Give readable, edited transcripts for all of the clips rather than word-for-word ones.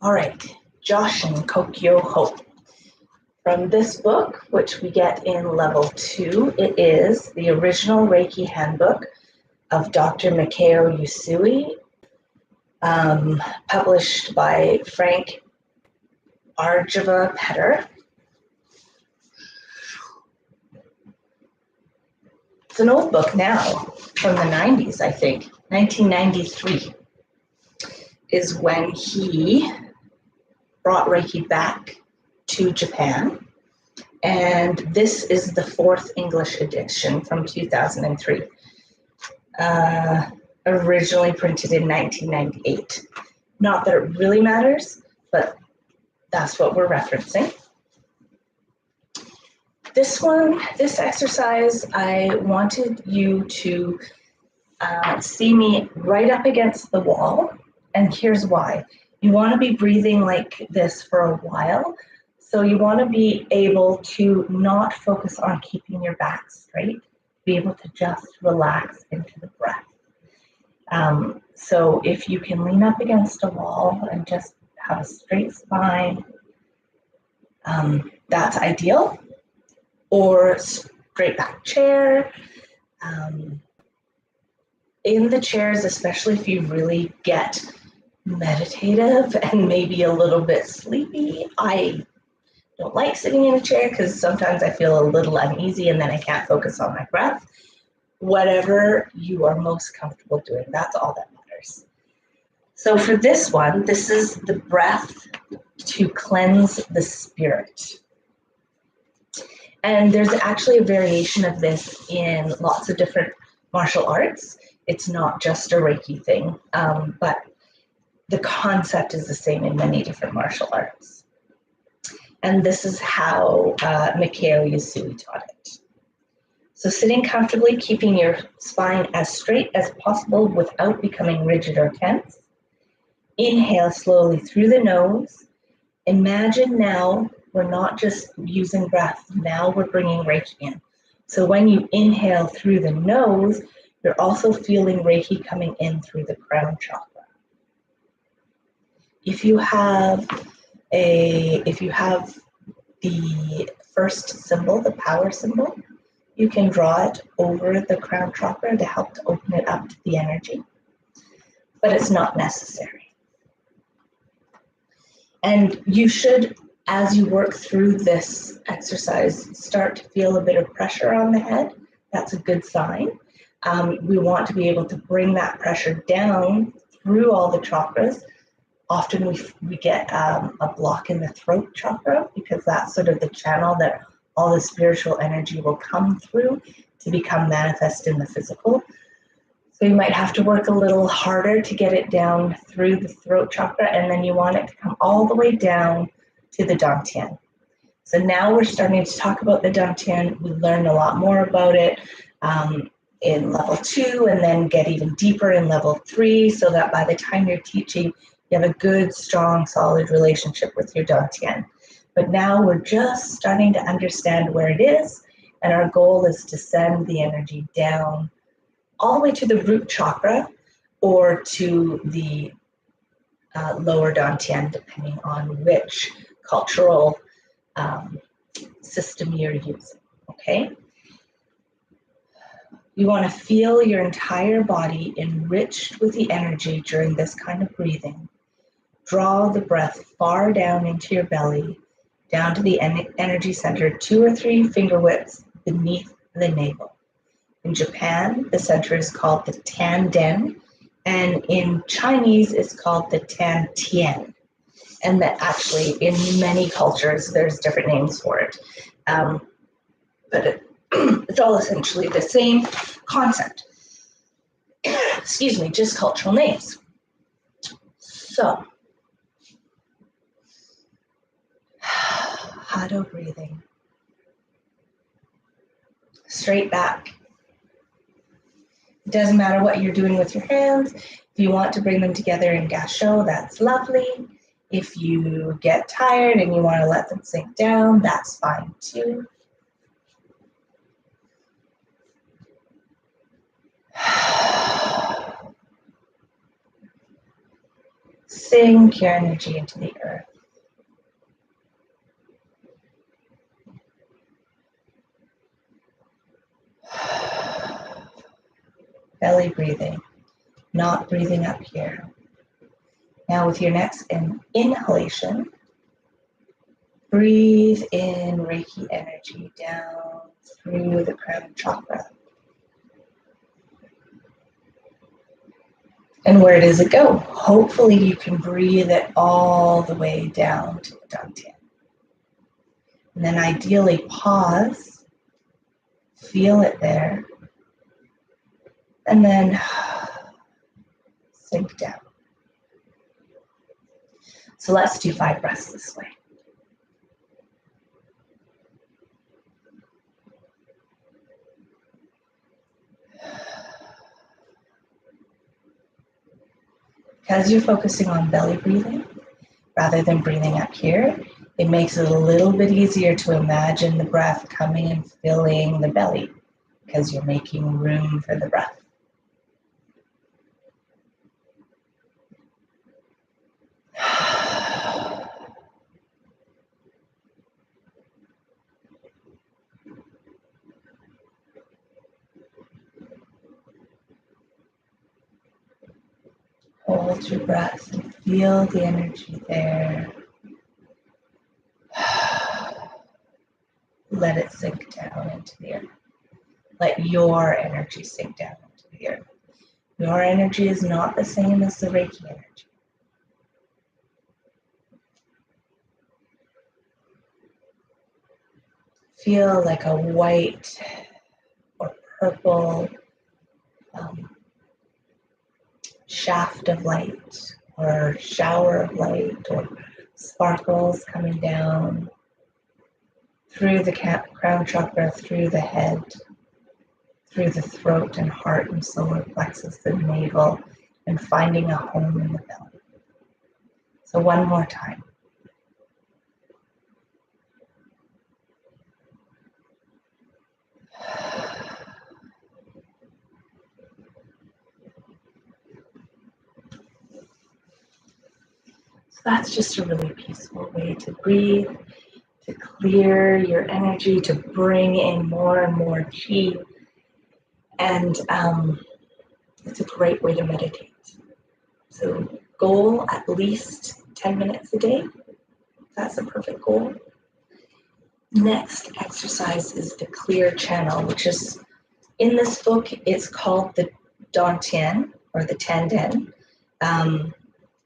All right, Jôshin, Kokyûhô. From this book, which we get in level 2, it is the original Reiki handbook of Dr. Mikao Usui, published by Frank Arjava Petter. It's an old book now, from the 90s, I think. 1993 is when he brought Reiki back to Japan. And this is the 4th English edition from 2003. Originally printed in 1998. Not that it really matters, but that's what we're referencing. This exercise, I wanted you to see me right up against the wall, and here's why. You want to be breathing like this for a while, so you want to be able to not focus on keeping your back straight, be able to just relax into the breath. So if you can lean up against a wall and just have a straight spine, that's ideal. Or straight back chair. In the chairs, especially if you really get meditative and maybe a little bit sleepy, I don't like sitting in a chair because sometimes I feel a little uneasy and then I can't focus on my breath. Whatever you are most comfortable doing, that's all that matters. So for this one, this is the breath to cleanse the spirit. And there's actually a variation of this in lots of different martial arts. It's not just a Reiki thing, but the concept is the same in many different martial arts. And this is how Mikao Usui taught it. So sitting comfortably, keeping your spine as straight as possible without becoming rigid or tense. Inhale slowly through the nose. Imagine now we're not just using breath, now we're bringing Reiki in. So when you inhale through the nose, you're also feeling Reiki coming in through the crown chakra. If you have the first symbol, the power symbol, you can draw it over the crown chakra to help to open it up to the energy, but it's not necessary. And you should, as you work through this exercise, start to feel a bit of pressure on the head. That's a good sign. We want to be able to bring that pressure down through all the chakras. Often we get a block in the throat chakra because that's sort of the channel that all the spiritual energy will come through to become manifest in the physical. So you might have to work a little harder to get it down through the throat chakra, and then you want it to come all the way down to the dantian. So now we're starting to talk about the dantian. We learned a lot more about it in level 2, and then get even deeper in level 3, so that by the time you're teaching, you have a good, strong, solid relationship with your dantian. But now we're just starting to understand where it is, and our goal is to send the energy down all the way to the root chakra or to the lower dantian, depending on which cultural system you're using, okay? You want to feel your entire body enriched with the energy during this kind of breathing. Draw the breath far down into your belly, down to the energy center, 2 or 3 finger widths beneath the navel. In Japan, the center is called the Tanden, and in Chinese, it's called the Tantian. And that actually, in many cultures, there's different names for it. But it's all essentially the same concept. Excuse me, just cultural names. So, Hado breathing. Straight back. It doesn't matter what you're doing with your hands. If you want to bring them together in Gasho, that's lovely. If you get tired and you want to let them sink down, that's fine too. Sink your energy into the earth. Belly breathing, not breathing up here. Now with your next inhalation, breathe in Reiki energy down through the crown chakra. And where does it go? Hopefully you can breathe it all the way down to the dantian. And then ideally pause, feel it there, and then sink down. So let's do 5 breaths this way. Because you're focusing on belly breathing rather than breathing up here, it makes it a little bit easier to imagine the breath coming and filling the belly because you're making room for the breath. Hold your breath and feel the energy there. Let it sink down into the earth. Let your energy sink down into the earth. Your energy is not the same as the Reiki energy. Feel like a white or purple shaft of light or shower of light or sparkles coming down through the crown chakra, through the head, through the throat and heart and solar plexus and navel, and finding a home in the belly. So one more time. So that's just a really peaceful way to breathe, to clear your energy, to bring in more and more chi. And it's a great way to meditate. So goal, at least 10 minutes a day. That's a perfect goal. Next exercise is the clear channel, which is in this book, it's called the dantian or the tanden.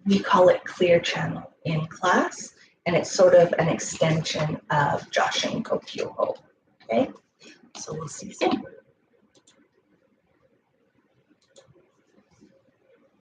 We call it clear channel in class, and it's sort of an extension of Jôshin Kokyûhô. Okay, so we'll see you soon.